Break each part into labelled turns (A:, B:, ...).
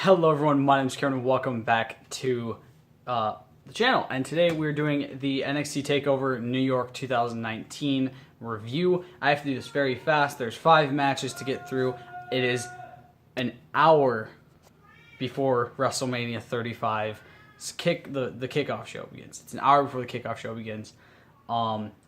A: Hello everyone, my name is Karen and welcome back to the channel. And today we're doing the NXT TakeOver New York 2019 review. I have to do this very fast. There's 5 matches to get through. It is an hour before WrestleMania 35. The kickoff show begins. It's an hour before the kickoff show begins,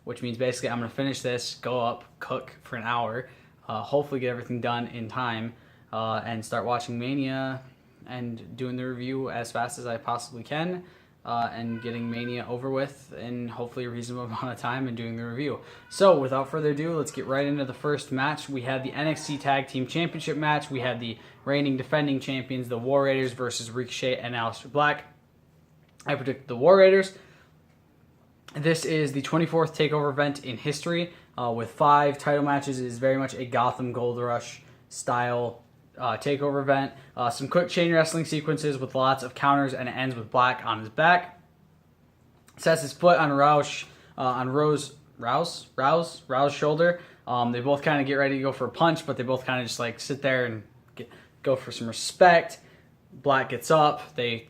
A: which means basically I'm going to finish this, go up, cook for an hour, hopefully get everything done in time, and start watching Mania and doing the review as fast as I possibly can, and getting Mania over with in hopefully a reasonable amount of time and doing the review. So without further ado, let's get right into the first match. We had the NXT Tag Team Championship match. We had the reigning defending champions, the War Raiders versus Ricochet and Aleister Black. I predicted the War Raiders. This is the 24th TakeOver event in history, with 5 title matches. It is very much a Gotham Gold Rush style TakeOver event. Some quick chain wrestling sequences with lots of counters, and it ends with Black on his back. Sets his foot on Roush's shoulder. They both kind of get ready to go for a punch, but they both kind of just like sit there and go for some respect. Black gets up. They,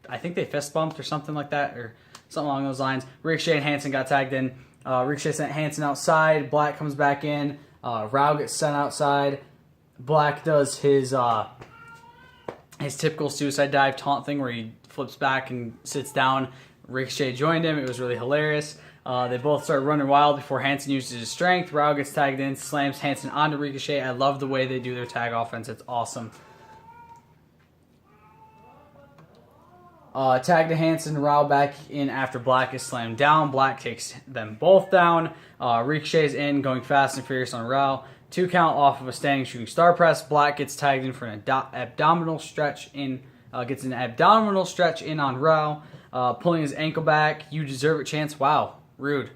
A: I think they fist bumped or something like that, or something along those lines. Ricochet and Hansen got tagged in. Ricochet sent Hansen outside. Black comes back in. Rao gets sent outside. Black does his typical suicide dive taunt thing where he flips back and sits down. Ricochet joined him. It was really hilarious. They both start running wild before Hansen uses his strength. Rao gets tagged in, slams Hansen onto Ricochet. I love the way they do their tag offense. It's awesome. Tag to Hansen, Rao back in after Black is slammed down. Black takes them both down. Ricochet's in, going fast and furious on Rao. 2 count off of a standing shooting star press. Black gets tagged in for an abdominal stretch in, gets an abdominal stretch in on Rao, pulling his ankle back. You deserve it, chance. Wow, rude,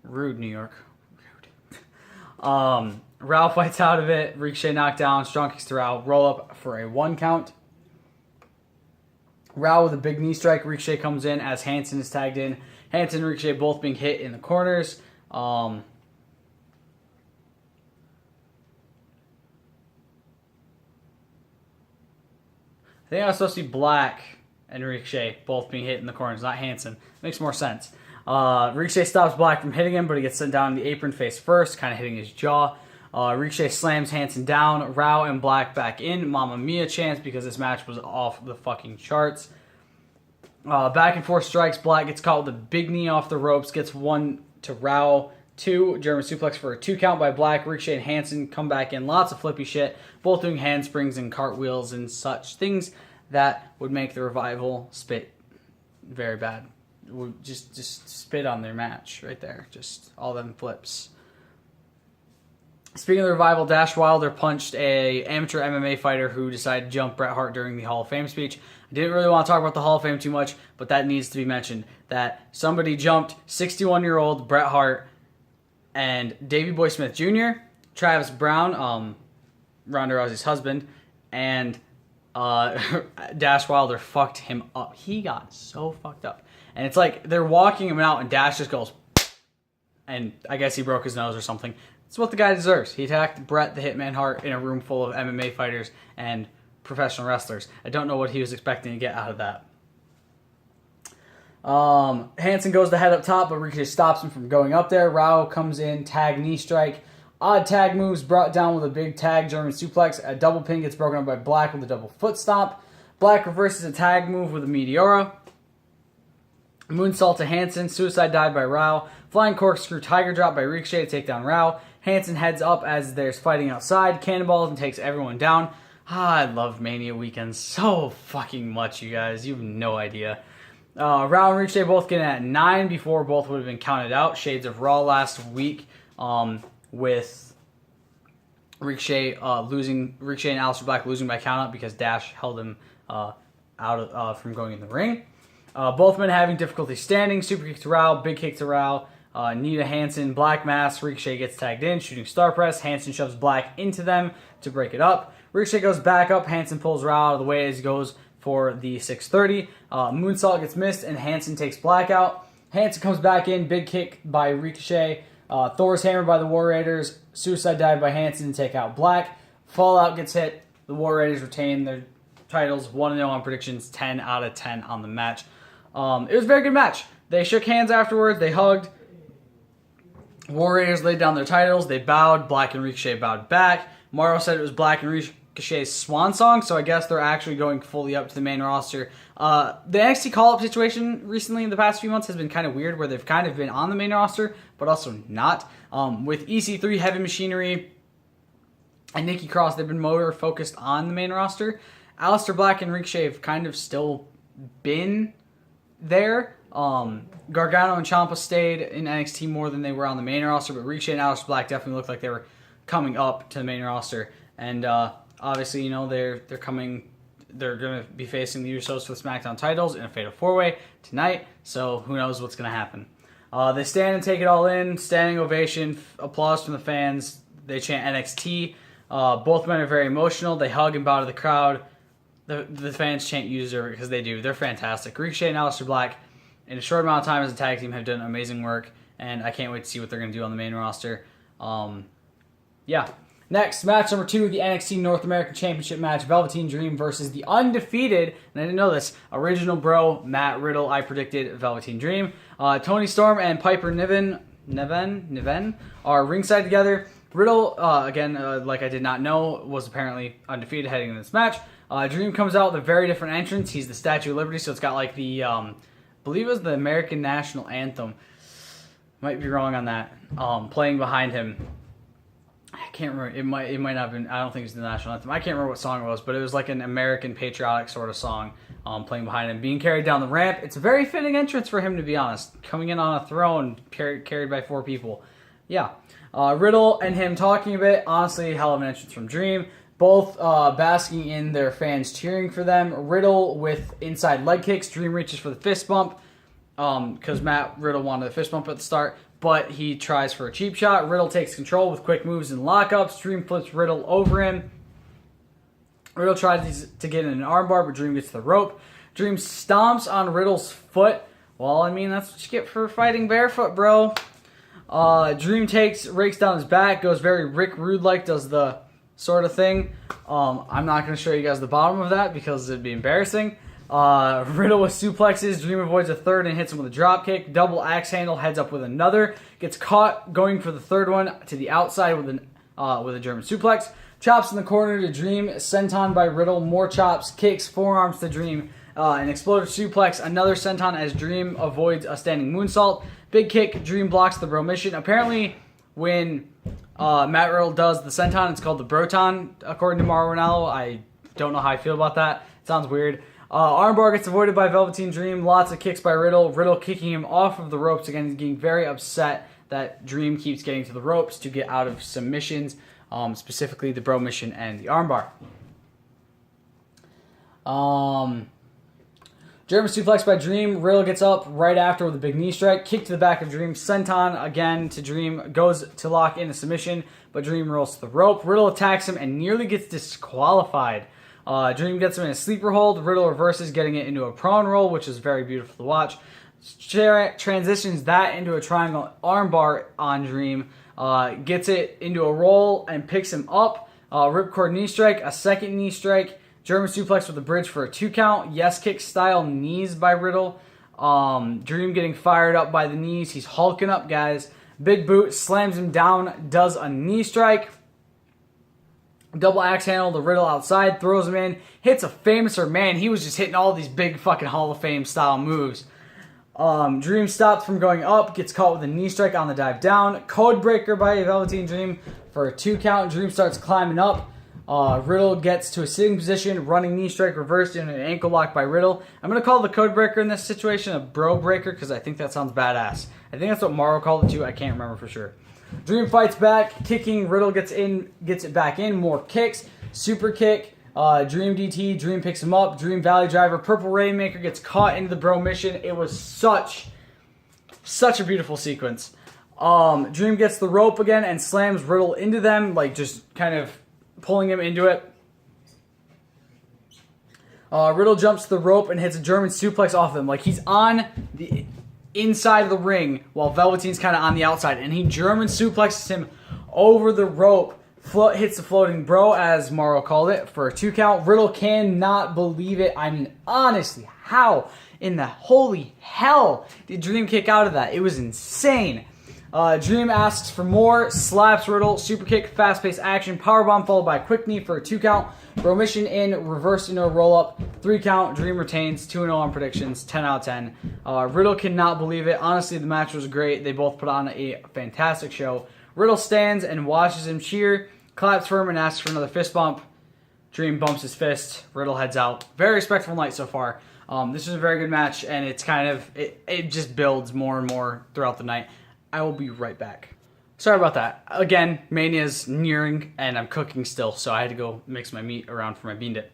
A: New York, rude. Rao fights out of it. Ricochet knocked down. Strong kicks to Rao. Roll up for a 1 count. Rao with a big knee strike. Ricochet comes in as Hansen is tagged in. Hansen and Ricochet both being hit in the corners. I think I was supposed to be Black and Ricochet both being hit in the corners, not Hansen. Makes more sense. Ricochet stops Black from hitting him, but he gets sent down in the apron face first, kind of hitting his jaw. Ricochet slams Hansen down. Rao and Black back in. Mamma Mia chance because this match was off the fucking charts. Back and forth strikes. Black gets caught with a big knee off the ropes. Gets 1 to Rao. 2 German suplex for a 2 count by Black. Ricochet and Hansen come back in. Lots of flippy shit. Both doing handsprings and cartwheels and such. Things that would make the Revival spit very bad. Would just spit on their match right there. Just all them flips. Speaking of the Revival, Dash Wilder punched a amateur MMA fighter who decided to jump Bret Hart during the Hall of Fame speech. I didn't really want to talk about the Hall of Fame too much, but that needs to be mentioned. That somebody jumped 61-year-old Bret Hart and Davey Boy Smith Jr., Travis Brown, Ronda Rousey's husband, and Dash Wilder fucked him up. He got so fucked up. And it's like they're walking him out and Dash just goes, and I guess he broke his nose or something. It's what the guy deserves. He attacked Bret the Hitman Hart in a room full of MMA fighters and professional wrestlers. I don't know what he was expecting to get out of that. Hansen goes to head up top, but Ricochet stops him from going up there. Rao comes in, tag knee strike. Odd tag moves brought down with a big tag German suplex. A double pin gets broken up by Black with a double foot stomp. Black reverses a tag move with a Meteora. Moonsault to Hansen. Suicide dive by Rao. Flying corkscrew tiger drop by Ricochet to take down Rao. Hansen heads up as there's fighting outside. Cannonballs and takes everyone down. I love Mania weekends so fucking much, you guys. You have no idea. Rao and Ricochet both getting at 9 before both would have been counted out. Shades of Raw last week, with Ricochet and Aleister Black losing by countout because Dash held him out from going in the ring. Both men having difficulty standing. Super kick to Rao, big kick to Rao. Knee to Hansen, Black mass. Ricochet gets tagged in, shooting star press. Hansen shoves Black into them to break it up. Ricochet goes back up. Hansen pulls Rao out of the way as he goes for the 630. Moonsault gets missed, and Hansen takes Black out. Hansen comes back in, big kick by Ricochet. Thor's hammer by the War Raiders. Suicide dive by Hansen to take out Black. Fallout gets hit. The War Raiders retain their titles, 1-0 on predictions, 10 out of 10 on the match. It was a very good match. They shook hands afterwards. They hugged. Warriors laid down their titles. They bowed. Black and Ricochet bowed back. Mauro said it was Black and Ricochet's swan song, so I guess they're actually going fully up to the main roster. The NXT call-up situation recently in the past few months has been kind of weird, where they've kind of been on the main roster, but also not. With EC3, Heavy Machinery, and Nikki Cross, they've been more focused on the main roster. Aleister Black and Ricochet have kind of still been there. Gargano and Ciampa stayed in NXT more than they were on the main roster, but Ricochet and Aleister Black definitely looked like they were coming up to the main roster. And obviously, you know, they're coming. They're going to be facing the Usos for the SmackDown titles in a Fatal 4-Way tonight. So who knows what's going to happen? They stand and take it all in. Standing ovation, applause from the fans. They chant NXT. Both men are very emotional. They hug and bow to the crowd. The fans chant user because they do. They're fantastic. Ricochet and Aleister Black, in a short amount of time as a tag team, have done amazing work, and I can't wait to see what they're going to do on the main roster. Yeah. Next, match number 2, the NXT North American Championship match, Velveteen Dream versus the undefeated, and I didn't know this, original bro, Matt Riddle. I predicted Velveteen Dream. Tony Storm and Piper Niven are ringside together. Riddle, again, like I did not know, was apparently undefeated heading into this match. Dream comes out with a very different entrance. He's the Statue of Liberty, so it's got like the, I believe it was the American National Anthem. Might be wrong on that. Playing behind him. I can't remember. It might not have been. I don't think it's the national anthem. I can't remember what song it was, but it was like an American patriotic sort of song. Playing behind him, being carried down the ramp. It's a very fitting entrance for him, to be honest. Coming in on a throne, carried by 4 people. Yeah. Riddle and him talking a bit. Honestly, hell of an entrance from Dream. Both basking in their fans cheering for them. Riddle with inside leg kicks. Dream reaches for the fist bump because Matt Riddle wanted a fist bump at the start, but he tries for a cheap shot. Riddle takes control with quick moves and lockups. Dream flips Riddle over him. Riddle tries to get in an armbar, but Dream gets the rope. Dream stomps on Riddle's foot. Well, I mean, that's what you get for fighting barefoot, bro. Dream rakes down his back, goes very Rick Rude-like, does the sort of thing. I'm not going to show you guys the bottom of that because it'd be embarrassing. Riddle with suplexes. Dream avoids a third and hits him with a drop kick. Double axe handle, heads up with another. Gets caught going for the third one to the outside with a German suplex. Chops in the corner to Dream. Senton by Riddle. More chops. Kicks. Forearms to Dream. An exploder suplex. Another senton as Dream avoids a standing moonsault. Big kick. Dream blocks the bro mission. Apparently, when Matt Riddle does the senton, it's called the broton, according to Mauro Ranallo. I don't know how I feel about that. It sounds weird. Armbar gets avoided by Velveteen Dream. Lots of kicks by Riddle. Riddle kicking him off of the ropes. Again, he's getting very upset that Dream keeps getting to the ropes to get out of submissions, specifically the bro mission and the armbar. German suplex by Dream. Riddle gets up right after with a big knee strike. Kick to the back of Dream. Senton again to Dream. Goes to lock in a submission, but Dream rolls to the rope. Riddle attacks him and nearly gets disqualified. Dream gets him in a sleeper hold. Riddle reverses, getting it into a prone roll, which is very beautiful to watch. Transitions that into a triangle armbar on Dream. Gets it into a roll and picks him up. Ripcord knee strike, a second knee strike. German suplex with a bridge for a 2 count. Yes kick style knees by Riddle. Dream getting fired up by the knees. He's hulking up, guys. Big boot, slams him down, does a knee strike. Double axe handle to Riddle outside, throws him in, hits a famouser. Man, he was just hitting all these big fucking Hall of Fame style moves. Dream stopped from going up, gets caught with a knee strike on the dive down. Code breaker by Velveteen Dream for a 2 count. Dream starts climbing up. Riddle gets to a sitting position, running knee strike reversed into an ankle lock by Riddle. I'm going to call the code breaker in this situation a bro breaker because I think that sounds badass. I think that's what Mauro called it too. I can't remember for sure. Dream fights back, kicking. Riddle gets it back in. More kicks. Super kick. Dream DT. Dream picks him up. Dream Valley Driver. Purple Rainmaker gets caught into the bro mission. It was such a beautiful sequence. Dream gets the rope again and slams Riddle into them, like just kind of pulling him into it. Riddle jumps to the rope and hits a German suplex off him. Like he's on the inside of the ring while Velveteen's kind of on the outside, and he German suplexes him over the rope hits the floating bro, as Morrow called it, for a 2 count. Riddle cannot believe it. I mean, honestly, how in the holy hell did Dream kick out of that? It was insane. Dream asks for more, slaps Riddle, super kick, fast-paced action, powerbomb followed by a quick knee for a 2 count. Bro mission in, reverse into a roll-up, 3 count. Dream retains, 2-0 on predictions, 10 out of 10. Riddle cannot believe it. Honestly, the match was great. They both put on a fantastic show. Riddle stands and watches him cheer, claps for him, and asks for another fist bump. Dream bumps his fist. Riddle heads out. Very respectful night so far. This was a very good match, and it's kind of, it just builds more and more throughout the night. I will be right back. Sorry about that. Again, Mania's nearing, and I'm cooking still, so I had to go mix my meat around for my bean dip.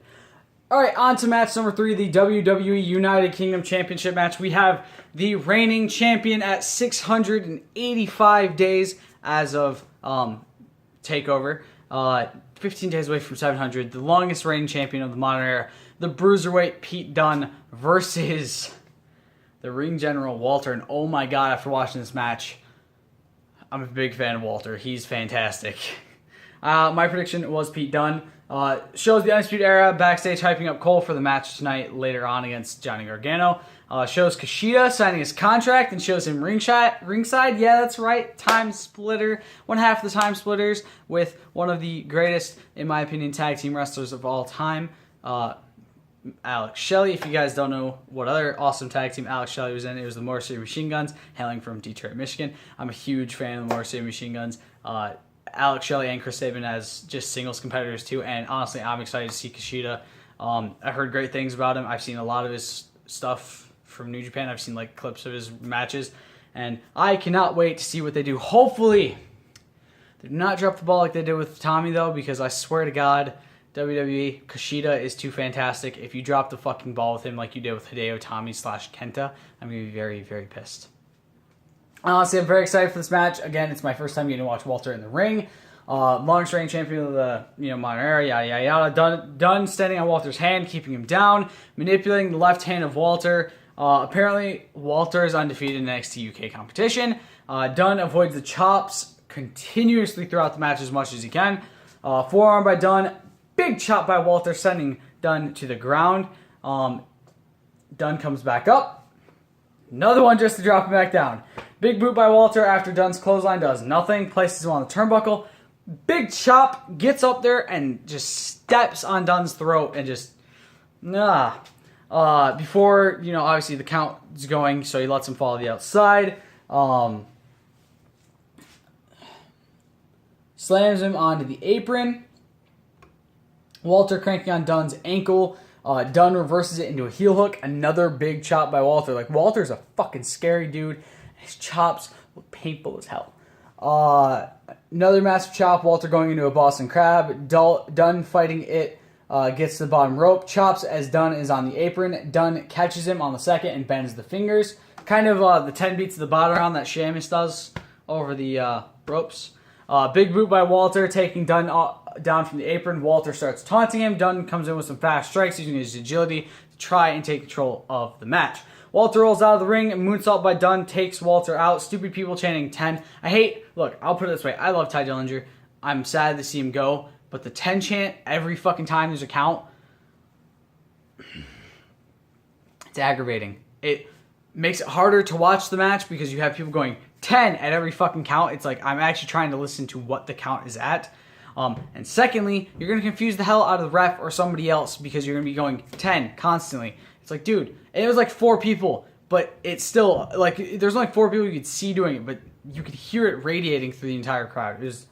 A: All right, on to match number 3, the WWE United Kingdom Championship match. We have the reigning champion at 685 days as of TakeOver. 15 days away from 700. The longest reigning champion of the modern era. The Bruiserweight Pete Dunne versus the Ring General Walter. And oh my god, after watching this match, I'm a big fan of Walter. He's fantastic. My prediction was Pete Dunne. Shows the Undisputed Era backstage hyping up Cole for the match tonight later on against Johnny Gargano. Shows Kushida signing his contract and shows him ringside. Yeah, that's right. Time splitter. One half of the time splitters with one of the greatest, in my opinion, tag team wrestlers of all time. Alex Shelley. If you guys don't know what other awesome tag team Alex Shelley was in, it was the Motor City Machine Guns, hailing from Detroit, Michigan. I'm a huge fan of the Motor City Machine Guns. Alex Shelley and Chris Sabin as just singles competitors too, and honestly, I'm excited to see Kushida. I heard great things about him. I've seen a lot of his stuff from New Japan. I've seen like clips of his matches, and I cannot wait to see what they do. Hopefully, they do not drop the ball like they did with Tommy though, because I swear to God, WWE, Kushida is too fantastic. If you drop the fucking ball with him like you did with Hideo Itami / Kenta, I'm going to be very, very pissed. Honestly, I'm very excited for this match. Again, it's my first time getting to watch Walter in the ring. Longest reigning champion of the modern era, yada, yada, yada. Dunne standing on Walter's hand, keeping him down, manipulating the left hand of Walter. Apparently, Walter is undefeated in NXT UK competition. Dunne avoids the chops continuously throughout the match as much as he can. Forearm by Dunne. Big chop by Walter, sending Dunne to the ground. Dunne comes back up. Another one just to drop him back down. Big boot by Walter after Dunne's clothesline does nothing. Places him on the turnbuckle. Big chop, gets up there and just steps on Dunne's throat and just, before, obviously the count is going, so he lets him fall to the outside. Slams him onto the apron. Walter cranking on Dunne's ankle. Dunne reverses it into a heel hook. Another big chop by Walter. Like, Walter's a fucking scary dude. His chops look painful as hell. Another massive chop. Walter going into a Boston Crab. Dunne fighting it. Gets to the bottom rope. Chops as Dunne is on the apron. Dunne catches him on the second and bends the fingers. Kind of the 10 beats of the bottom round that Sheamus does over the ropes. Big boot by Walter, taking Dunne down from the apron. Walter starts taunting him. Dunne comes in with some fast strikes using his agility to try and take control of the match. Walter rolls out of the ring. Moonsault by Dunne takes Walter out. Stupid people chanting 10. Look, I'll put it this way. I love Ty Dillinger. I'm sad to see him go. But the 10 chant every fucking time there's a count, it's aggravating. It makes it harder to watch the match because you have people going 10 at every fucking count. It's like I'm actually trying to listen to what the count is at. And secondly, you're going to confuse the hell out of the ref or somebody else because you're going to be going 10 constantly. It's like, dude, and it was like 4 people, but it's still, like, there's only 4 people you could see doing it, but you could hear it radiating through the entire crowd. It was,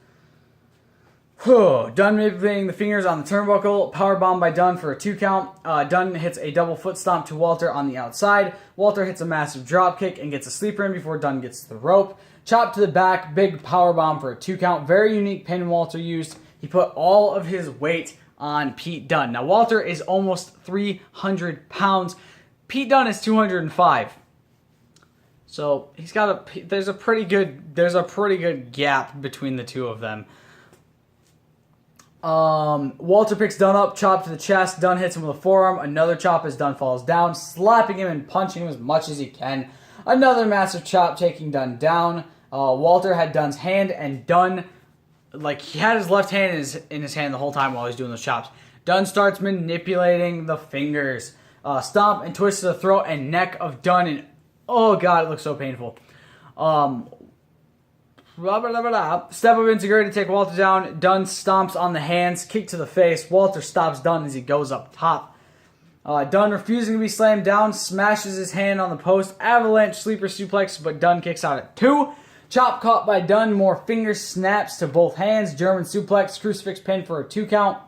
A: Dunne manipulating the fingers on the turnbuckle. Powerbomb by Dunne for a 2 count. Dunne hits a double foot stomp to Walter on the outside. Walter hits a massive drop kick and gets a sleeper in before Dunne gets to the rope. Chop to the back, big powerbomb for a 2 count. Very unique pin Walter used. He put all of his weight on Pete Dunne. Now, Walter is almost 300 pounds. Pete Dunne is 205. So he's got there's a pretty good gap between the two of them. Walter picks Dunne up, chop to the chest. Dunne hits him with a forearm. Another chop as Dunne falls down, slapping him and punching him as much as he can. Another massive chop taking Dunne down. Walter had Dunne's hand, and Dunne like he had his left hand in his hand the whole time while he was doing those chops. Dunn starts manipulating the fingers. Stomp and twist to the throat and neck of Dunn, and oh god, it looks so painful. Step of insecurity to take Walter down. Dunn stomps on the hands, kick to the face. Walter stops Dunn as he goes up top. Dunn, refusing to be slammed down, smashes his hand on the post. Avalanche sleeper suplex, but Dunn kicks out at 2. Chop caught by Dunn, more finger snaps to both hands. German suplex, crucifix pin for a 2 count.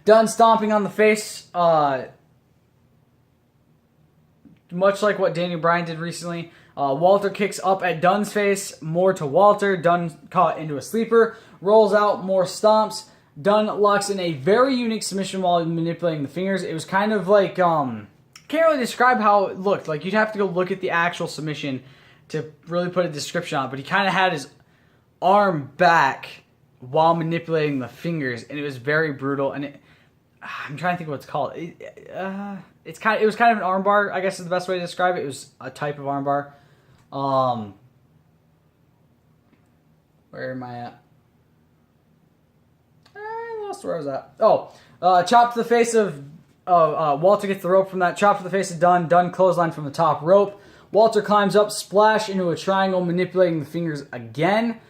A: Dunn stomping on the face, much like what Daniel Bryan did recently. Walter kicks up at Dunn's face, more to Walter. Dunn caught into a sleeper, rolls out, more stomps. Dunn locks in a very unique submission while manipulating the fingers. It was kind of like, can't really describe how it looked. Like, you'd have to go look at the actual submission to really put a description on it. But he kind of had his arm back while manipulating the fingers, and it was very brutal. And I'm trying to think of what it's called. It was kind of an armbar, I guess is the best way to describe it. It was a type of armbar. Where am I at? I lost where I was at. Oh, chop to the face of Walter gets the rope from that. Chop to the face of Dunn. Dunn clothesline from the top rope. Walter climbs up, splash into a triangle, manipulating the fingers again.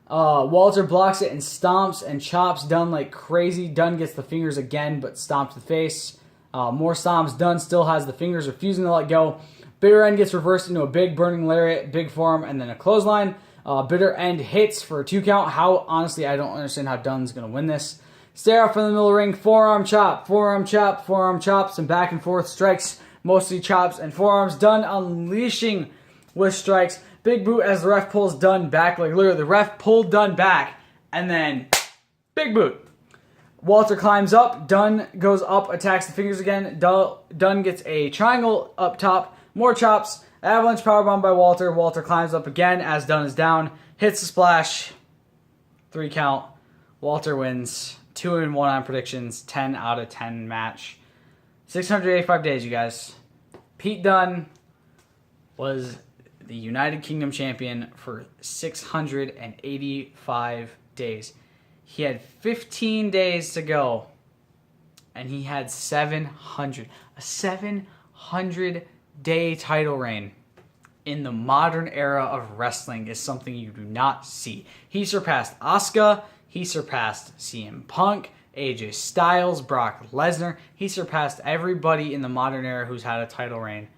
A: Walter blocks it and stomps and chops Dunn like crazy. Dunn gets the fingers again, but stomps the face. More stomps. Dunn still has the fingers, refusing to let go. Bitter End gets reversed into a big burning lariat, big forearm, and then a clothesline. Bitter End hits for a 2 count. Honestly, I don't understand how Dunn's going to win this. Stare off from the middle of the ring, forearm chop, forearm chop, forearm chops, and back and forth strikes, mostly chops and forearms. Dunn unleashing with strikes. Big boot as the ref pulls Dunn back. Like, literally, the ref pulled Dunn back, and then big boot. Walter climbs up. Dunn goes up, attacks the fingers again. Dunn gets a triangle up top. More chops. Avalanche powerbomb by Walter. Walter climbs up again as Dunn is down. Hits the splash. 3 count. Walter wins. 2-1 on predictions. 10 out of 10 match. 685 days, you guys. Pete Dunne was the United Kingdom champion for 685 days. He had 15 days to go, and he had 700. A 700-day title reign in the modern era of wrestling is something you do not see. He surpassed Asuka. He surpassed CM Punk, AJ Styles, Brock Lesnar. He surpassed everybody in the modern era who's had a title reign.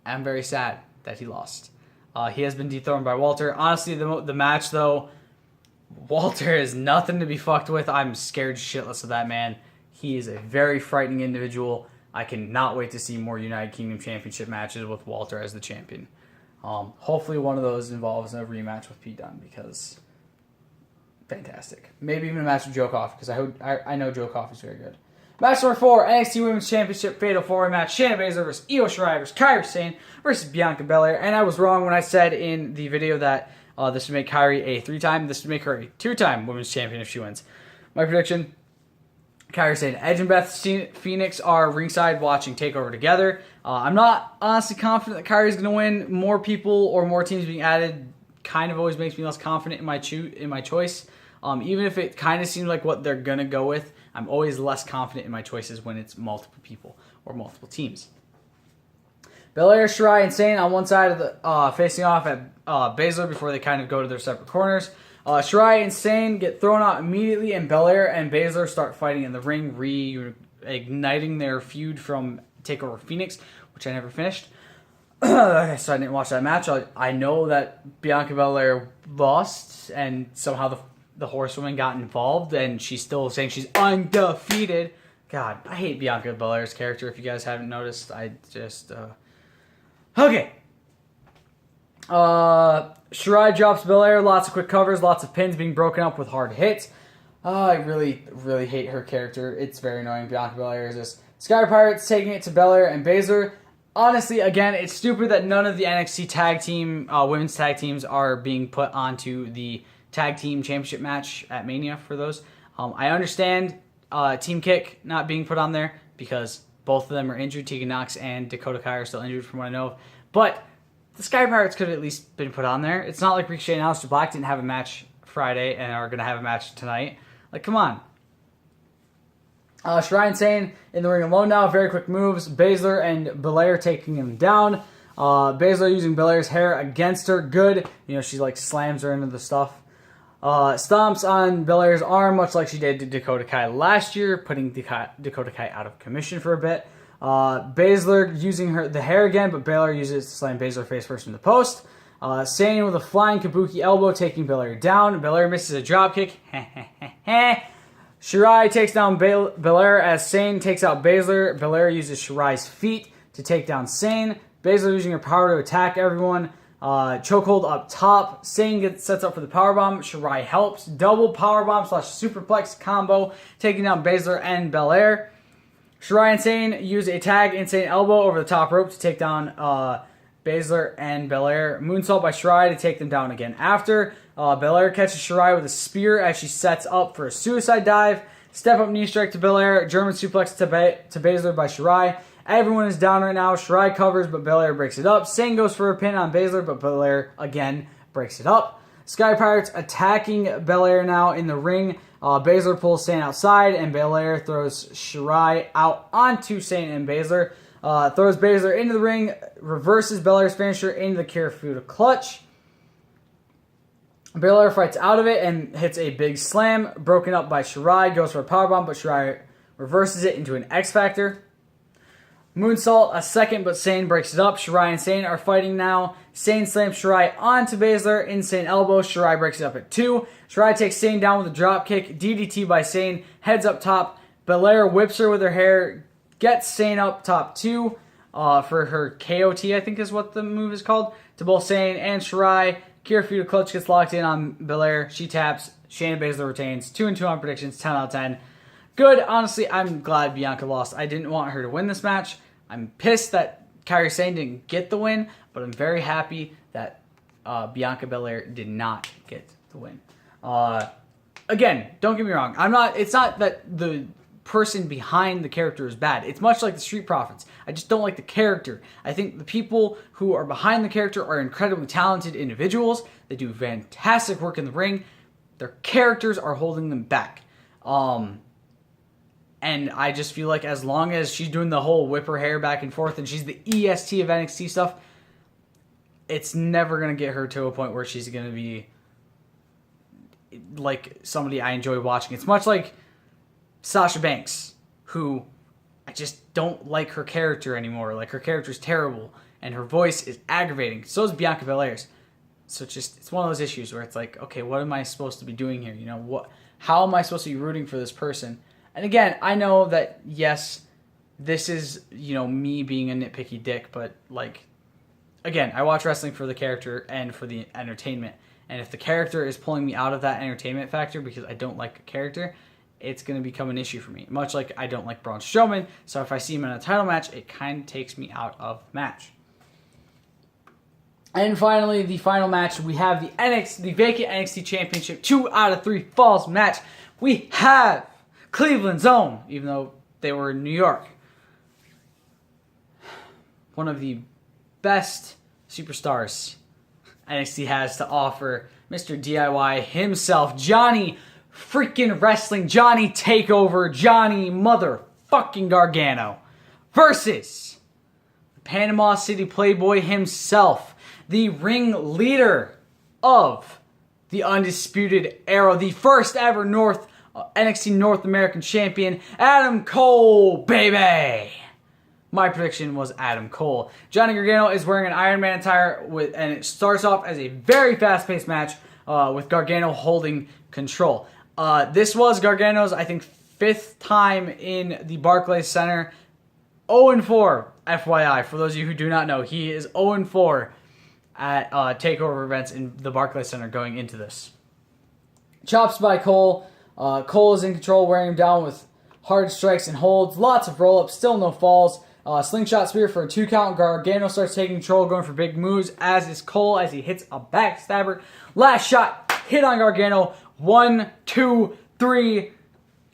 A: I'm very sad that he lost. He has been dethroned by Walter. Honestly, the match, though, Walter is nothing to be fucked with. I'm scared shitless of that man. He is a very frightening individual. I cannot wait to see more United Kingdom Championship matches with Walter as the champion. Hopefully one of those involves a rematch with Pete Dunne, because fantastic. Maybe even a match with Joe Coffey, because I know Joe Coffey's very good. Match number 4, NXT Women's Championship Fatal 4-Way match. Shayna Baszler versus Io Shirai versus Kairi Sane versus Bianca Belair. And I was wrong when I said in the video that this would make Kairi a 3-time. This would make her a 2-time Women's Champion if she wins. My prediction, Kairi Sane. Edge and Beth Phoenix are ringside watching TakeOver together. I'm not honestly confident that Kairi's going to win. More people or more teams being added kind of always makes me less confident in my choice. Even if it kind of seems like what they're going to go with, I'm always less confident in my choices when it's multiple people or multiple teams. Belair, Shirai, and Sane on one side of the facing off at Baszler before they kind of go to their separate corners. Shirai and Sane get thrown out immediately, and Belair and Baszler start fighting in the ring, reigniting their feud from TakeOver Phoenix, which I never finished. So I didn't watch that match. I know that Bianca Belair lost, and somehow the horsewoman got involved, and she's still saying she's undefeated. God, I hate Bianca Belair's character, if you guys haven't noticed. I just, Okay. Shirai drops Belair, lots of quick covers, lots of pins being broken up with hard hits. I really, really hate her character. It's very annoying. Bianca Belair is just Sky Pirates taking it to Belair and Baszler. Honestly, again, it's stupid that none of the NXT tag team, women's tag teams are being put onto the tag team championship match at Mania for those. I understand Team Kick not being put on there because both of them are injured. Tegan Nox and Dakota Kai are still injured from what I know of. But the Sky Pirates could have at least been put on there. It's not like Ricochet and Aleister Black didn't have a match Friday and are going to have a match tonight. Like, come on. Shirai and Sane in the ring alone now. Very quick moves. Baszler and Belair taking him down. Baszler using Belair's hair against her. Good. You know, she like slams her into the stuff. Stomps on Belair's arm, much like she did to Dakota Kai last year, putting Dakota Kai out of commission for a bit. Baszler using the hair again, but Belair uses it to slam Baszler face first in the post. Sane with a flying kabuki elbow, taking Belair down. Belair misses a dropkick. Shirai takes down Belair as Sane takes out Baszler. Belair uses Shirai's feet to take down Sane. Baszler using her power to attack everyone. Chokehold up top. Sane sets up for the powerbomb. Shirai helps. Double powerbomb / superplex combo, taking down Baszler and Belair. Shirai and Sane use a tag insane elbow over the top rope to take down Baszler and Belair. Moonsault by Shirai to take them down again after. Belair catches Shirai with a spear as she sets up for a suicide dive. Step up knee strike to Belair. German suplex to Baszler by Shirai. Everyone is down right now. Shirai covers, but Belair breaks it up. Sane goes for a pin on Baszler, but Belair again breaks it up. Sky Pirates attacking Belair now in the ring. Baszler pulls Sane outside, and Belair throws Shirai out onto Sane and Baszler. Throws Baszler into the ring, reverses Belair's finisher into the Kirifuda clutch. Belair fights out of it and hits a big slam, broken up by Shirai, goes for a powerbomb, but Shirai reverses it into an X-Factor. Moonsault, a second, but Sane breaks it up. Shirai and Sane are fighting now. Sane slams Shirai onto Baszler, insane elbow. Shirai breaks it up at 2. Shirai takes Sane down with a drop kick, DDT by Sane, heads up top. Belair whips her with her hair, gets Sane up top 2 for her KOT, I think is what the move is called, to both Sane and Shirai. Kirifuda clutch gets locked in on Belair. She taps. Shayna Baszler retains. 2-2 on predictions. 10 out of 10. Good. Honestly, I'm glad Bianca lost. I didn't want her to win this match. I'm pissed that Kairi Sane didn't get the win, but I'm very happy that Bianca Belair did not get the win. Again, don't get me wrong. It's not that the person behind the character is bad. It's much like the Street Profits. I just don't like the character. I think the people who are behind the character are incredibly talented individuals. They do fantastic work in the ring. Their characters are holding them back. And I just feel like as long as she's doing the whole whip her hair back and forth and she's the EST of NXT stuff, it's never going to get her to a point where she's going to be like somebody I enjoy watching. It's much like Sasha Banks, who I just don't like her character anymore. Like, her character's terrible, and her voice is aggravating. So is Bianca Belair's. So it's one of those issues where it's like, okay, what am I supposed to be doing here? You know, how am I supposed to be rooting for this person? And again, I know that, yes, this is, you know, me being a nitpicky dick, but, like, again, I watch wrestling for the character and for the entertainment. And if the character is pulling me out of that entertainment factor because I don't like a character, it's going to become an issue for me. Much like I don't like Braun Strowman, so if I see him in a title match, it kind of takes me out of the match. And finally, the final match, we have the vacant NXT Championship 2 out of 3 falls match. We have Cleveland's own, even though they were in New York, one of the best superstars NXT has to offer, Mr. DIY himself, Johnny freaking Wrestling, Johnny TakeOver, Johnny motherfucking Gargano, versus the Panama City Playboy himself, the ring leader of the Undisputed Era, the first ever NXT North American champion, Adam Cole, baby! My prediction was Adam Cole. Johnny Gargano is wearing an Iron Man attire, and it starts off as a very fast-paced match with Gargano holding control. This was Gargano's, I think, 5th time in the Barclays Center. 0-4, FYI. For those of you who do not know, he is 0-4 at TakeOver events in the Barclays Center going into this. Chops by Cole. Cole is in control, wearing him down with hard strikes and holds. Lots of roll-ups, still no falls. Slingshot spear for a 2 count. Gargano starts taking control, going for big moves, as is Cole, as he hits a backstabber. Last shot, hit on Gargano. 1, 2, 3.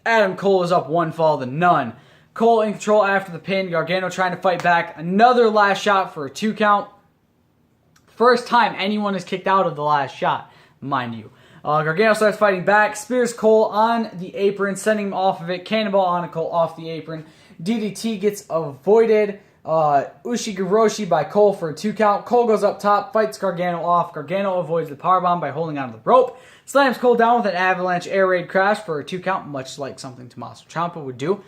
A: Adam Cole is up 1 fall to none. Cole in control after the pin. Gargano trying to fight back. Another last shot for a 2 count. first time anyone is kicked out of the last shot, mind you. Gargano starts fighting back, spears Cole on the apron, sending him off of it, cannonball on Cole off the apron. DDT gets avoided. Ushigoroshi by Cole for a 2 count. Cole goes up top, fights Gargano off. Gargano avoids the powerbomb by holding onto the rope. Slams Cole down with an avalanche air raid crash for a 2 count, much like something Tommaso Ciampa would do.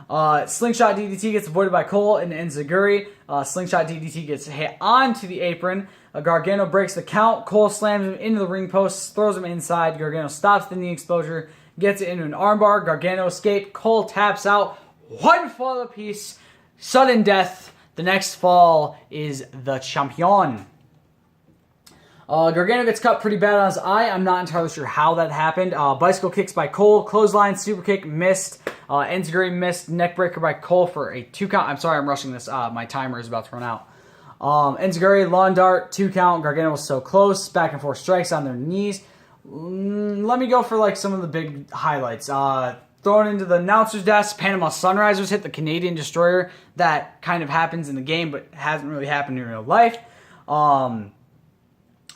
A: Slingshot DDT gets avoided by Cole and Enziguri. Slingshot DDT gets hit onto the apron. Gargano breaks the count. Cole slams him into the ring post, throws him inside. Gargano stops the knee exposure, gets it into an armbar. Gargano escape. Cole taps out. One fall of the piece. Sudden death. The next fall is the champion. Gargano gets cut pretty bad on his eye. I'm not entirely sure how that happened. Bicycle kicks by Cole. Clothesline, super kick, missed. Enziguri missed. Neckbreaker by Cole for a 2 count. I'm sorry I'm rushing this. My timer is about to run out. Enziguri, lawn dart, 2 count. Gargano was so close. Back and forth strikes on their knees. Let me go for like some of the big highlights. Thrown into the announcer's desk, Panama Sunrisers hit the Canadian Destroyer. That kind of happens in the game, but hasn't really happened in real life.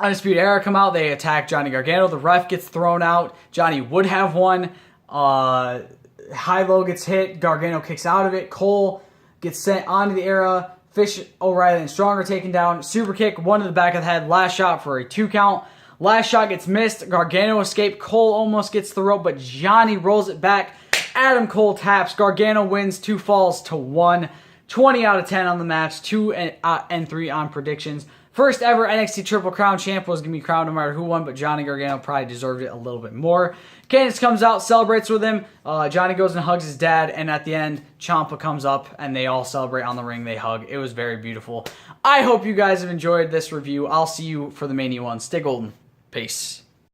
A: Undisputed Era come out. They attack Johnny Gargano. The ref gets thrown out. Johnny would have won. High-low gets hit. Gargano kicks out of it. Cole gets sent onto the Era. Fish, O'Reilly, and Stronger taken down. Super kick, 1 to the back of the head. Last shot for a 2 count. Last shot gets missed. Gargano escaped. Cole almost gets the rope, but Johnny rolls it back. Adam Cole taps. Gargano wins 2 falls to 1. 20 out of 10 on the match. 2 and 3 on predictions. First ever NXT Triple Crown champ was going to be crowned no matter who won, but Johnny Gargano probably deserved it a little bit more. Candice comes out, celebrates with him. Johnny goes and hugs his dad, and at the end, Ciampa comes up, and they all celebrate on the ring. They hug. It was very beautiful. I hope you guys have enjoyed this review. I'll see you for the Mania one. Stay golden. Peace.